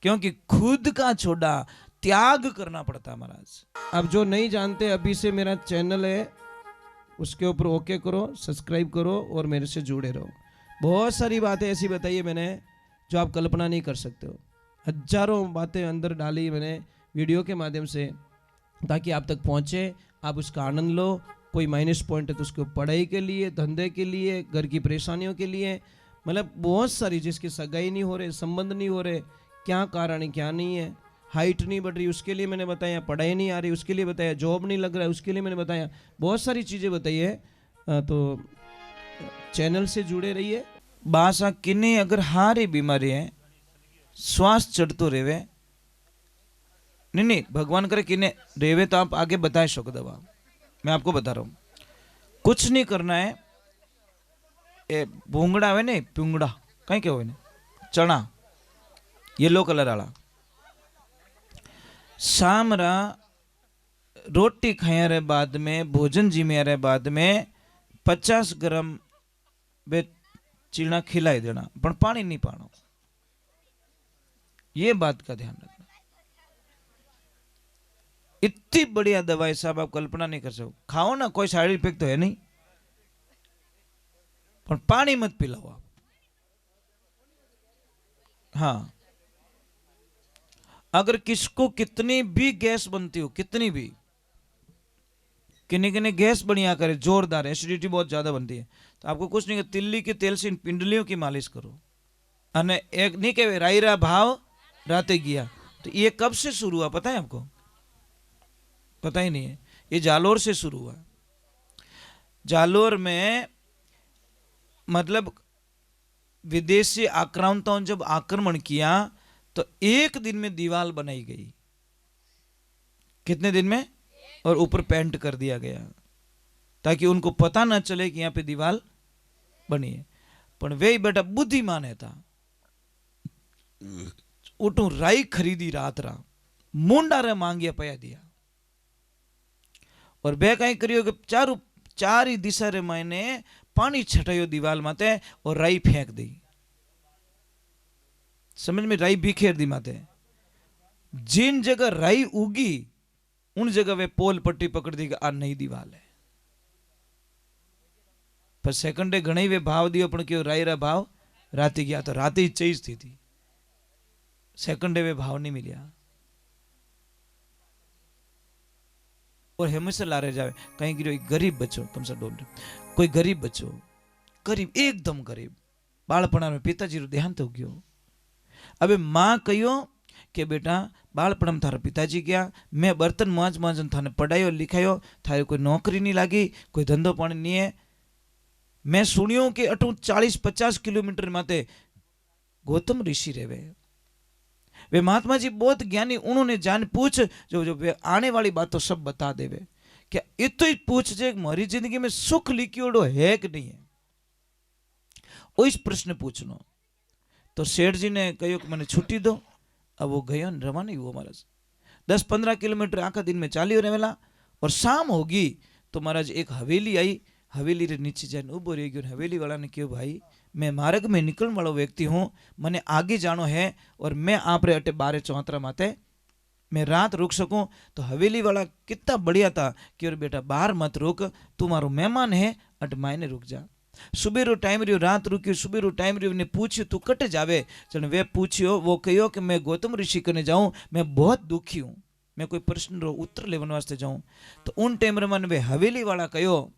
क्योंकि खुद का छोड़ा त्याग करना पड़ता महाराज। अब जो नहीं जानते, अभी से मेरा चैनल है, उसके ऊपर ओके करो, सब्सक्राइब करो और मेरे से जुड़े रहो। बहुत सारी बातें ऐसी बताई है मैंने जो आप कल्पना नहीं कर सकते हो। हजारों बातें अंदर डाली मैंने वीडियो के माध्यम से, ताकि आप तक पहुंचे, आप उसका आनंद लो। कोई माइनस पॉइंट है तो उसको पढ़ाई के लिए, धंधे के लिए, घर की परेशानियों के लिए, मतलब बहुत सारी, जिसकी सगाई नहीं हो रहे, संबंध नहीं हो रहे, क्या कारण है क्या नहीं है, हाइट नहीं बढ़ रही उसके लिए मैंने बताया, पढ़ाई नहीं आ रही उसके लिए बताया, जॉब नहीं लग रहा है उसके लिए मैंने बताया, बहुत सारी चीज़ें बताई है। तो चैनल से जुड़े रहिए। बासा किन्नी अगर हारी बीमारी है, श्वास चढ़तो रेवे, नहीं नहीं भगवान करे किन्ने रेवे तो आप आगे बता सको दवा। मैं आपको बता रहा हूँ, कुछ नहीं करना है। ए भूंगड़ा है नहीं, पुंगड़ा कहीं क्या हो, चना येलो कलर वाला, सामरा रोटी खाया रे बाद में, भोजन जिम्या रे बाद में 50 ग्राम बे चीना खिलाई देना, पर पानी नहीं पाना। ये बात का ध्यान रखना। इतनी बढ़िया दवाई साहब आप कल्पना नहीं कर सकते। खाओ ना, कोई साइड इफेक्ट तो है नहीं, पर पानी मत पिलाओ आप। हाँ, अगर किसको कितनी भी गैस बनती हो, कितनी भी, किन्नी किन्नी गैस बढ़िया करे, जोरदार एसिडिटी बहुत ज्यादा बनती है, तो आपको कुछ नहीं, तिल्ली के तेल से इन पिंडलियों की मालिश करो। अने एक नहीं कहे रायरा भाव राते गया, तो ये कब से शुरू हुआ पता है आपको? पता ही नहीं है। ये जालोर से शुरू हुआ। जालोर में मतलब विदेशी आक्रांताओं ने जब आक्रमण किया तो एक दिन में दीवार बनाई गई। कितने दिन में? और ऊपर पेंट कर दिया गया ताकि उनको पता ना चले कि यहाँ पे दीवार बनी है। पर वे बेटा बुद्धिमान है था, उठू राई खरीदी रात रा, मुंडा रे मांगिया पया दिया, और बे कई करियो कि चार ही दिशा रे मायने पानी छटायो दीवाल माते और राई फेंक दी। समझ में? राई बिखेर दी माते। जिन जगह राई उगी उन जगह वे पोल पट्टी पकड़ दी कि आ नई दीवाल है। पर सेकंडे घणी वे भाव दियो, पण क्यों राई रा भाव राती गया, तो राती चीज थी सेकंडे वे भाव नहीं मिलिया। और हमेशा लारे जावे कहीं गिरो गरीब बच्चो, तुमसे डोल कोई गरीब बच्चो, गरीब एकदम गरीब, बाळपणा में पिताजी रो देहांत हो गयो। अबे मां कहियो कि बेटा बाळपण में थारा पिताजी गया, मैं बर्तन मांज मांजन थाने पढ़ायो लिखायो, थारे कोई नौकरी नहीं लागी, कोई धंधो पानी नहीं है। मैं सुनियो कि अटू 40-50 किलोमीटर माते गौतम ऋषि रेवे, वे महात्मा जी बहुत ज्ञानी, उन्होंने जान पूछ जो वे आने वाली बात तो सब बता देवे। क्या इतो ही पूछ जे मारी जिंदगी में सुख लिखियोड़ो है कि नहीं है, वो इस प्रश्न पूछनो। तो सेठ जी ने कहो कि मैंने छुट्टी दो। अब वो गयो रवाना हुआ महाराज, 10-15 किलोमीटर आखा दिन में चालियो रहेला। और शाम होगी तो महाराज एक हवेली आई, हवेली रे नीचे जाने उभो रह गयो। हवेली वाला ने कहो भाई मैं मार्ग में निकलने वालो व्यक्ति हूँ, मने आगे जानो है और मैं आप रे अटे 12-34 माते मैं रात रुक सकूं। तो हवेली वाला कितना बढ़िया था कि और बेटा बाहर मत रुक, तू मारो मेहमान है, अट मायने रुक जा। सुबह रो टाइम रियो, रात रुकी, सुबह रो टाइम रियो, ने पूछ्यो तू कट जावे? जन वे पूछ्यो, वो कहो कि मैं गौतम ऋषि कने जाऊं, मैं बहुत दुखी हूं, मैं कोई प्रश्न रो उत्तर लेवन वास्ते जाऊं। तो उन टाइम रे मन वे हवेली वाला कहो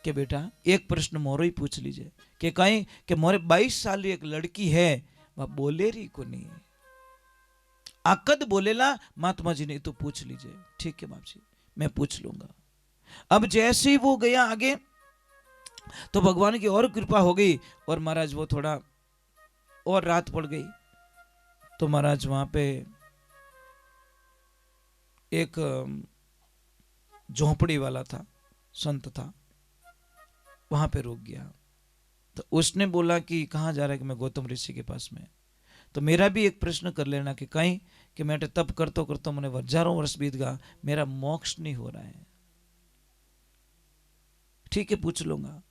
कि बेटा एक प्रश्न मोरो ही पूछ लीजिए, कि कहीं कि मोरे 22 साल की एक लड़की है, वह बोले रही को नहीं, आकद बोलेला महात्मा जी ने तो पूछ लीजिए। ठीक है बाप जी, मैं पूछ लूंगा। अब जैसे ही वो गया आगे तो भगवान की और कृपा हो गई, और महाराज वो थोड़ा और रात पड़ गई तो महाराज वहां पे एक झोंपड़ी वाला था, संत था, वहां पे रुक गया। तो उसने बोला कि कहाँ जा रहा है? कि मैं गौतम ऋषि के पास में। तो मेरा भी एक प्रश्न कर लेना कि कहीं कि मैं तप करतो करतो मैंने हजारों वर्ष बीत गया, मेरा मोक्ष नहीं हो रहा है। ठीक है पूछ लूंगा।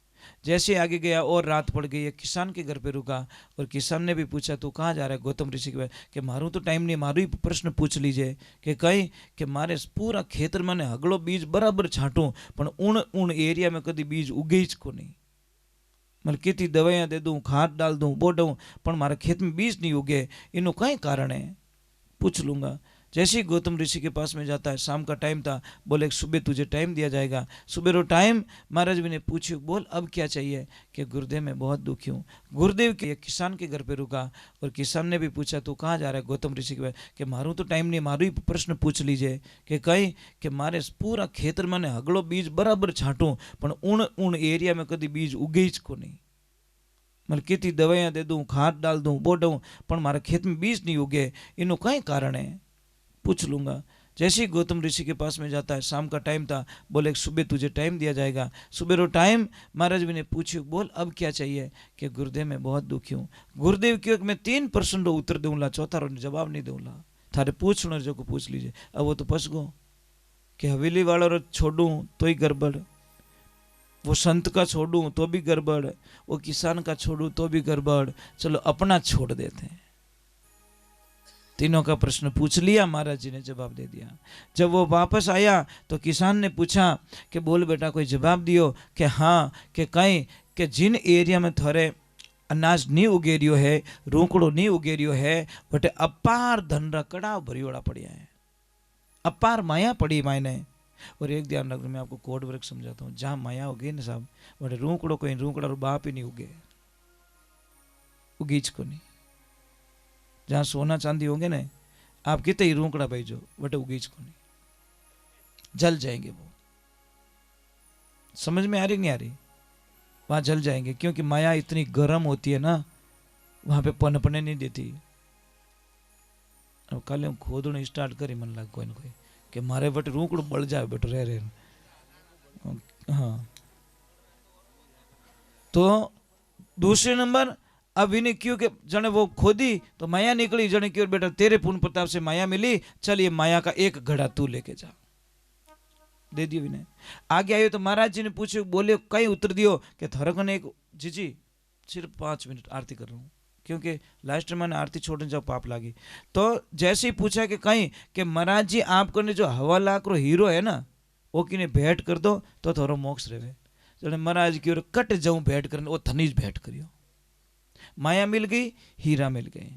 जैसे आगे गया और रात पड़ गई, एक किसान के घर पे रुका और किसान ने भी पूछा तू कहाँ जा रहा है गौतम ऋषि के पास कि मारू तो टाइम नहीं, मारू ही प्रश्न पूछ लीजिए कि कहीं कि मारे पूरा खेतर में हगड़ो बीज बराबर छांटू पण उन उन एरिया में कभी बीज उगे ज को नहीं, मतलब कितनी दवाइयाँ दे दूँ, खाद डाल दूँ, बो दूँ, पण मारे खेत में बीज नहीं उगे, इनो कई कारण है, पूछ लूँगा। जैसे ही गौतम ऋषि के पास में जाता है, शाम का टाइम था, बोले सुबह तुझे टाइम दिया जाएगा। सुबह रो टाइम महाराज जी ने पूछा बोल अब क्या चाहिए कि गुरुदेव मैं बहुत दुखी हूँ। गुरुदेव के एक किसान के घर पे रुका और किसान ने भी पूछा तू कहाँ जा रहा है गौतम ऋषि के पास कि मारू तो टाइम नहीं, मारू ही प्रश्न पूछ लीजिए कि कहीं कि मारे पूरा खेतर में हगड़ो बीज बराबर छांटू पण उन उन एरिया में कभी बीज उगे ज को नहीं, मतलब कितनी दवाइयाँ दे दूँ, खाद डाल दूँ, बो दूँ, पण मारे खेत में बीज नहीं उगे, इनो कई कारण है, पूछ लूँगा। जैसे ही गौतम ऋषि के पास में जाता है, शाम का टाइम था, बोले सुबह तुझे टाइम दिया जाएगा। सुबह रो टाइम महाराज जी ने पूछा बोल अब क्या चाहिए कि गुरुदेव मैं बहुत दुखी हूँ। गुरुदेव क्यों मैं 3% उत्तर दूंगा, चौथा रो जवाब नहीं दूंगा, थारे पूछना जो को पूछ लीजिए। अब वो तो फंस गो कि हवेली वाला रो छोड़ू तो ही गड़बड़, वो संत का छोड़ूं तो भी गड़बड़, वो किसान का छोड़ूं तो भी गड़बड़, चलो अपना छोड़ देते हैं। तीनों का प्रश्न पूछ लिया, महाराज जी ने जवाब दे दिया। जब वो वापस आया तो किसान ने पूछा कि बोल बेटा कोई जवाब दियो कि हाँ कि कहीं कि जिन एरिया में थोड़े अनाज नहीं उगेरियो है, रोकड़ो नहीं उगेरियो है, बटे अपार धन रकड़ा भरियोड़ा पड़िया है, अपार माया पड़ी मायने। और एक ध्यान रखना, मैं आपको कोड वर्क समझाता हूँ, जहाँ माया होगी ना साहब बटे रूकड़ो कोई रूकड़ा रो बाप ही नहीं उगे, उगीच को नहीं। जहाँ सोना चांदी होंगे ना, आप कितने ही रूकड़ा भेजो बटे उगीच को नहीं, जल जाएंगे वो। समझ में आ रही नहीं आ रही? वहां जल जाएंगे क्योंकि माया इतनी गर्म होती है ना, वहां पे पनपने नहीं देती। अब कल हम खोदने स्टार्ट करी मन लग कोई ना कोई कि मारे बट रूकड़ो बढ़ जाए बट रह। हाँ तो दूसरे नंबर अब इन्हें क्यों कि जने वो खोदी तो माया निकली, जने क्यों बेटा तेरे पूर्ण प्रताप से माया मिली, चल ये माया का एक घड़ा तू लेके जा, दे दियो विनय। आगे आयो तो महाराज जी ने पूछे बोले कई उत्तर दियो कि थरकने एक जी सिर्फ 5 मिनट आरती कर रहा हूँ क्योंकि लास्ट में मैंने आरती छोड़ने जब पाप लागी। तो जैसे ही पूछा कि कहीं कि महाराज जी आपको ने जो 1.25 लाख रो हीरो है ना वो किने भेंट कर दो तो थोड़ा मोक्ष रहे। जने महाराज की ओर कट जाऊं भेंट करने, वो थनीज भेंट करियो, माया मिल गई, हीरा मिल गए।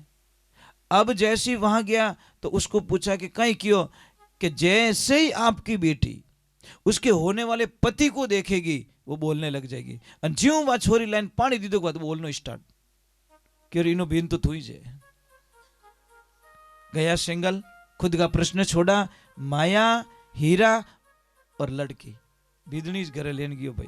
अब जैसे ही वहां गया तो उसको पूछा कि कहीं क्यों कि जैसे ही आपकी बेटी उसके होने वाले पति को देखेगी वो बोलने लग जाएगी, और ज्यों वह छोरी लाइन पानी दी दो बाद बोलना स्टार्ट क्यों इनो बीन तो थी जे। गया सिंगल, खुद का प्रश्न छोड़ा, माया, हीरा और लड़की बिदनी घरे लेन गयो भाई।